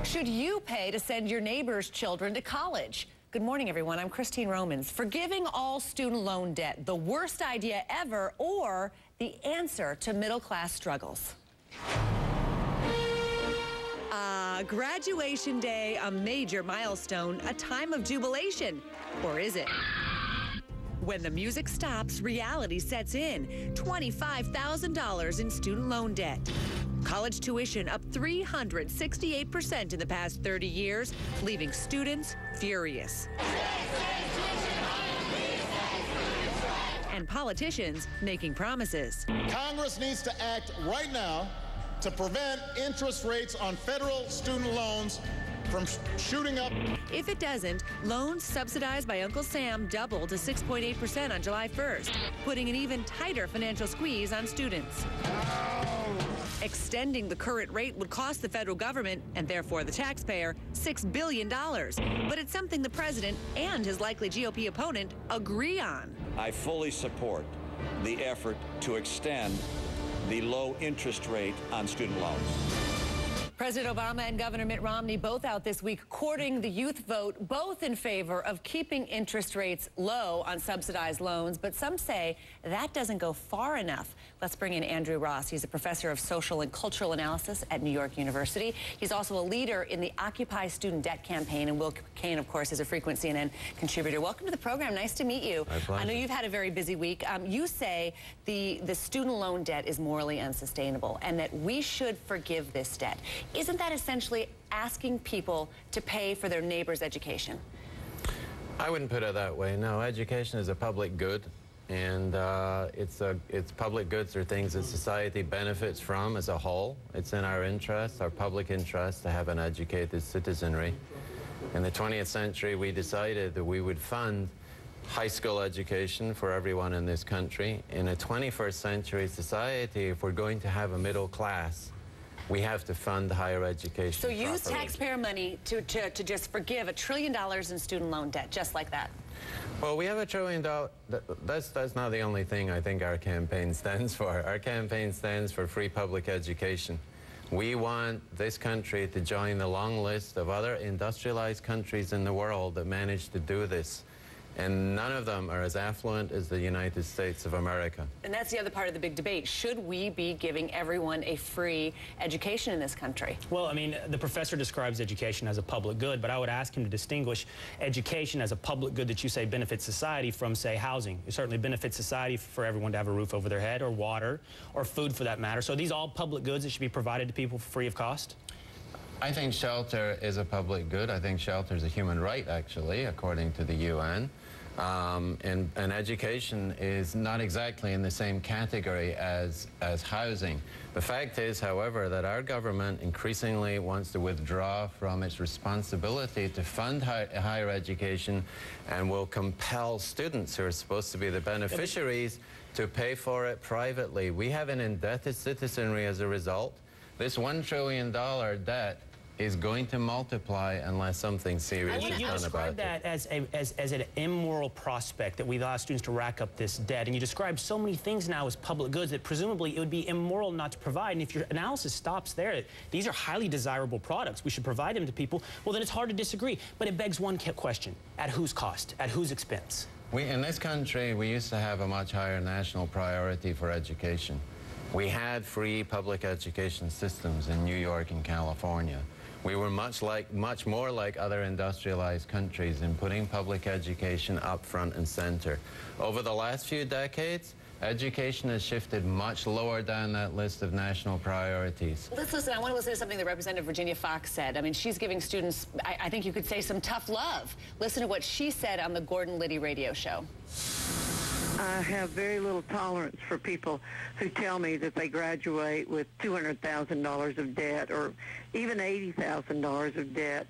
Should you pay to send your neighbor's children to college? Good morning, everyone. I'm Christine Romans. Forgiving all student loan debt, the worst idea ever, or the answer to middle-class struggles? Graduation day, a major milestone, a time of jubilation. Or is it? When the music stops, reality sets in. $25,000 in student loan debt. College tuition up 368% in the past 30 years, leaving students furious. And politicians making promises. Congress needs to act right now to prevent interest rates on federal student loans from shooting up. If it doesn't, loans subsidized by Uncle Sam double to 6.8% on July 1st, putting an even tighter financial squeeze on students. Extending the current rate would cost the federal government, and therefore the taxpayer, $6 billion. But it's something the president and his likely GOP opponent agree on. I fully support the effort to extend the low interest rate on student loans. President Obama and Governor Mitt Romney both out this week courting the youth vote, both in favor of keeping interest rates low on subsidized loans. But some say that doesn't go far enough. Let's bring in Andrew Ross. He's a professor of social and cultural analysis at New York University. He's also a leader in the Occupy Student Debt campaign. And Will Kane, of course, is a frequent CNN contributor. Welcome to the program. Nice to meet you. My pleasure. I know you've had a very busy week. You say the student loan debt is morally unsustainable and that we should forgive this debt. Isn't that essentially asking people to pay for their neighbor's education? I wouldn't put it that way. No, education is a public good, and it's public goods are things that society benefits from as a whole. It's in our interest, our public interest, to have an educated citizenry. In the 20th century, we decided that we would fund high school education for everyone in this country. In a 21st century society, if we're going to have a middle class, we have to fund higher education. So use properly. taxpayer money to just forgive $1 trillion in student loan debt, just like that. Well, we have $1 trillion. That's not the only thing I think our campaign stands for. Our campaign stands for free public education. We want this country to join the long list of other industrialized countries in the world that managed to do this. And none of them are as affluent as the United States of America. And that's the other part of the big debate. Should we be giving everyone a free education in this country? Well, I mean, the professor describes education as a public good, but I would ask him to distinguish education as a public good that you say benefits society from, say, housing. It certainly benefits society for everyone to have a roof over their head, or water, or food for that matter. So are these all public goods that should be provided to people for free of cost? I think shelter is a public good. I think shelter is a human right, actually, according to the UN. And education is not exactly in the same category as housing. The fact is, however, that our government increasingly wants to withdraw from its responsibility to fund higher education and will compel students who are supposed to be the beneficiaries to pay for it privately. We have an indebted citizenry as a result. This $1 trillion debt is going to multiply unless something serious is done about it. You describe that as an immoral prospect, that we allow students to rack up this debt. And you describe so many things now as public goods that presumably it would be immoral not to provide. And if your analysis stops there, these are highly desirable products, we should provide them to people, well, then it's hard to disagree. But it begs one question: at whose cost? At whose expense? In this country, we used to have a much higher national priority for education. We had free public education systems in New York and California. We were much more like other industrialized countries in putting public education up front and center. Over the last few decades, education has shifted much lower down that list of national priorities. Let's listen. I want to listen to something that Representative Virginia Fox said. I mean, she's giving students, I think you could say, some tough love. Listen to what she said on the Gordon Liddy radio show. I have very little tolerance for people who tell me that they graduate with $200,000 of debt or even $80,000 of debt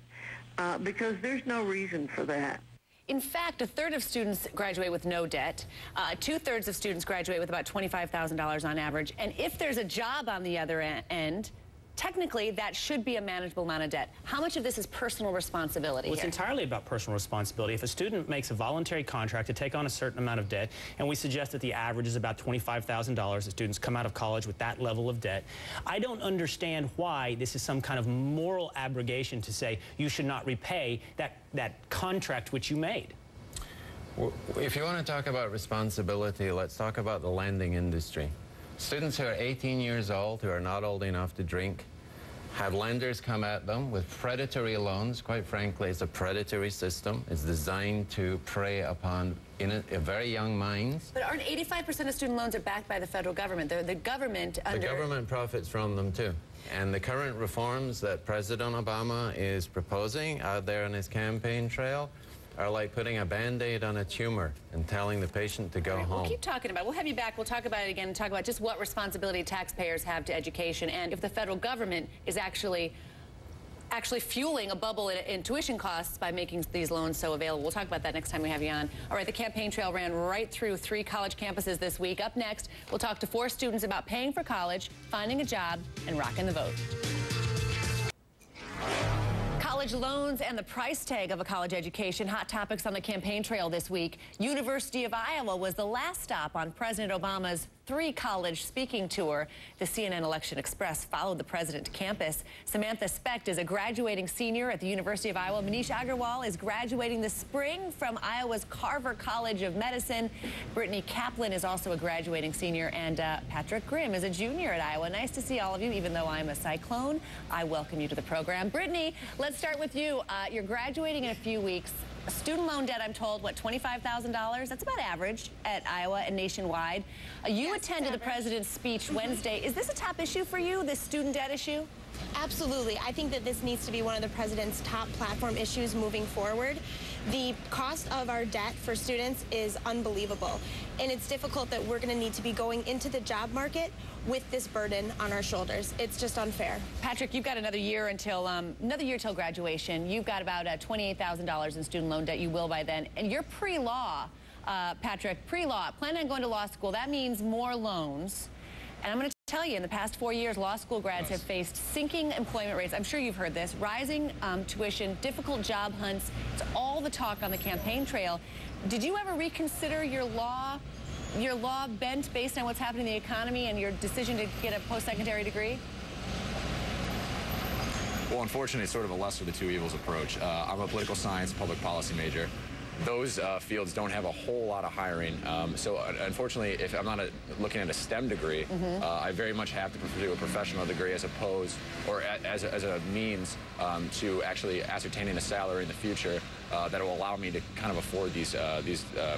because there's no reason for that. In fact, a third of students graduate with no debt. Two-thirds of students graduate with about $25,000 on average. And if there's a job on the other end, technically, that should be a manageable amount of debt. How much of this is personal responsibility Well, it's entirely about personal responsibility. If a student makes a voluntary contract to take on a certain amount of debt, and we suggest that the average is about $25,000, that students come out of college with that level of debt, I don't understand why this is some kind of moral abrogation to say you should not repay that contract which you made. If you want to talk about responsibility, let's talk about the lending industry. Students who are 18 years old, who are not old enough to drink, have lenders come at them with predatory loans. Quite frankly, it's a predatory system. It's designed to prey upon very young minds. But aren't 85% of student loans are backed by the federal government? The government under... The government profits from them, too. And the current reforms that President Obama is proposing out there on his campaign trail are like putting a Band-Aid on a tumor and telling the patient to go home. We'll keep talking about it. We'll have you back. We'll talk about it again and talk about just what responsibility taxpayers have to education, and if the federal government is actually fueling a bubble in tuition costs by making these loans so available. We'll talk about that next time we have you on. All right, the campaign trail ran right through 3 college campuses this week. Up next, we'll talk to 4 students about paying for college, finding a job, and rocking the vote. College loans and the price tag of a college education. Hot topics on the campaign trail this week. University of Iowa was the last stop on President Obama's 3 college speaking tour. The CNN Election Express followed the president to campus. Samantha Specht is a graduating senior at the University of Iowa. Manish Agarwal is graduating this spring from Iowa's Carver College of Medicine. Brittany Kaplan is also a graduating senior, and Patrick Grimm is a junior at Iowa. Nice to see all of you. Even though I'm a Cyclone, I welcome you to the program. Brittany, let's start with you. You're graduating in a few weeks. Student loan debt, I'm told, what, $25,000? That's about average at Iowa and nationwide. You attended the president's speech Wednesday. Is this a top issue for you, this student debt issue? Absolutely. I think that this needs to be one of the president's top platform issues moving forward. The cost of our debt for students is unbelievable, and it's difficult that we're going to need to be going into the job market with this burden on our shoulders. It's just unfair. Patrick, you've got another year until graduation. You've got about $28,000 in student loan debt. You will by then, and you're pre-law, Patrick. Pre-law, planning on going to law school. That means more loans. And I'm going to tell you, in the past 4 years, law school grads have faced sinking employment rates. I'm sure you've heard this. Rising tuition, difficult job hunts. It's all the talk on the campaign trail. Did you ever reconsider your law bent based on what's happening in the economy and your decision to get a post-secondary degree? Well, unfortunately, it's sort of a lesser of the two evils approach. I'm a political science, public policy major. Those fields don't have a whole lot of hiring. So unfortunately, if I'm not looking at a STEM degree, I very much have to pursue a professional degree as a means to actually ascertaining a salary in the future that will allow me to kind of afford these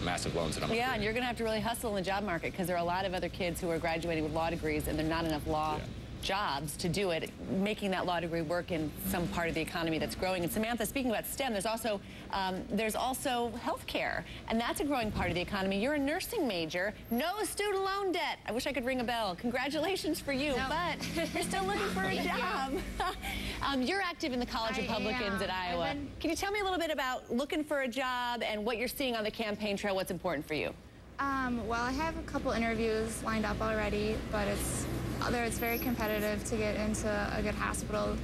massive loans that I'm Yeah, and you're going to have to really hustle in the job market because there are a lot of other kids who are graduating with law degrees and there are not enough law jobs to do it, making that law degree work in some part of the economy that's growing. And Samantha, speaking about STEM, there's also healthcare, and that's a growing part of the economy. You're a nursing major, no student loan debt. I wish I could ring a bell. Congratulations for you, but you're still looking for a job. You're active in the College of Republicans at Iowa. Can you tell me a little bit about looking for a job and what you're seeing on the campaign trail? What's important for you? Well, I have a couple interviews lined up already, but it's very competitive to get into a good hospital.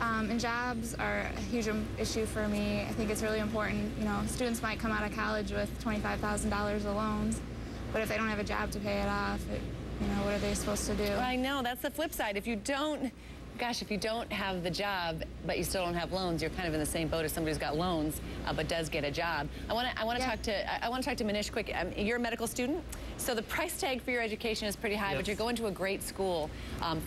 And jobs are a huge issue for me. I think it's really important. You know, students might come out of college with $25,000 of loans, but if they don't have a job to pay it off, you know, what are they supposed to do? Well, I know, that's the flip side. If you don't have the job, but you still don't have loans, you're kind of in the same boat as somebody who's got loans, but does get a job. I want to talk to Manish quick. You're a medical student, so the price tag for your education is pretty high, but you're going to a great school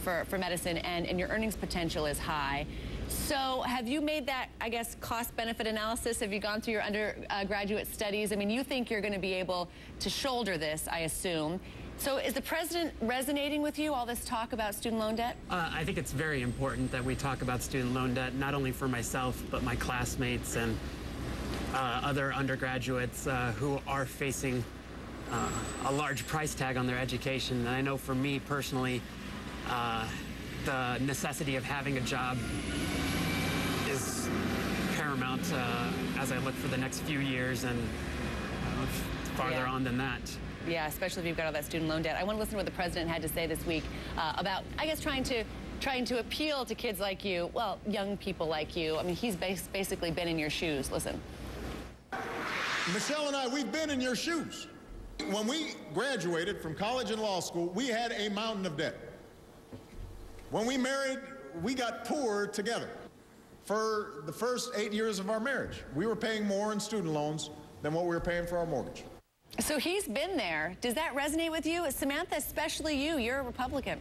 for medicine, and your earnings potential is high. So have you made that, I guess, cost-benefit analysis? Have you gone through your undergraduate studies? I mean, you think you're going to be able to shoulder this, I assume. So is the president resonating with you, all this talk about student loan debt? I think it's very important that we talk about student loan debt, not only for myself, but my classmates and other undergraduates who are facing a large price tag on their education. And I know for me personally, the necessity of having a job is paramount as I look for the next few years and farther on than that. Yeah, especially if you've got all that student loan debt. I want to listen to what the president had to say this week about, I guess, trying to trying to appeal to kids like you, well, young people like you. I mean, he's basically been in your shoes. Listen. Michelle and I, we've been in your shoes. When we graduated from college and law school, we had a mountain of debt. When we married, we got poor together. For the first 8 years of our marriage, we were paying more in student loans than what we were paying for our mortgage. So he's been there. Does that resonate with you? Samantha, especially you. You're a Republican.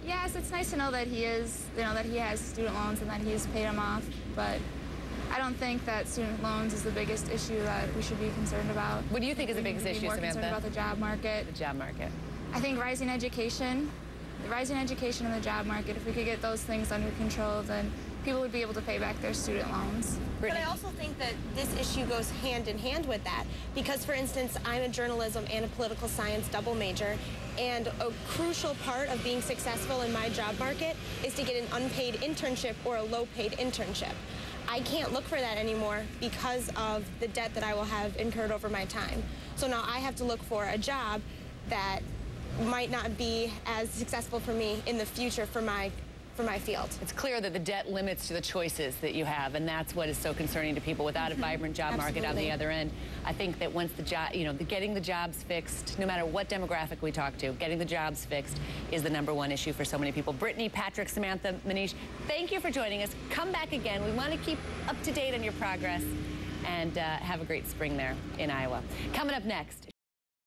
Yes, it's nice to know that he is, that he has student loans and that he's paid them off, but I don't think that student loans is the biggest issue that we should be concerned about. What do you think is the biggest issue, Samantha? More concerned about the job market. The job market. I think rising education in the job market, if we could get those things under control, then people would be able to pay back their student loans. But I also think that this issue goes hand in hand with that because, for instance, I'm a journalism and a political science double major, and a crucial part of being successful in my job market is to get an unpaid internship or a low-paid internship. I can't look for that anymore because of the debt that I will have incurred over my time. So now I have to look for a job that might not be as successful for me in the future for my field. It's clear that the debt limits to the choices that you have, and that's what is so concerning to people without a vibrant job market on the other end. I think that once the job, getting the jobs fixed, no matter what demographic we talk to, getting the jobs fixed is the #1 issue for so many people. Brittany, Patrick, Samantha, Manish, thank you for joining us. Come back again. We want to keep up to date on your progress, and have a great spring there in Iowa. Coming up next.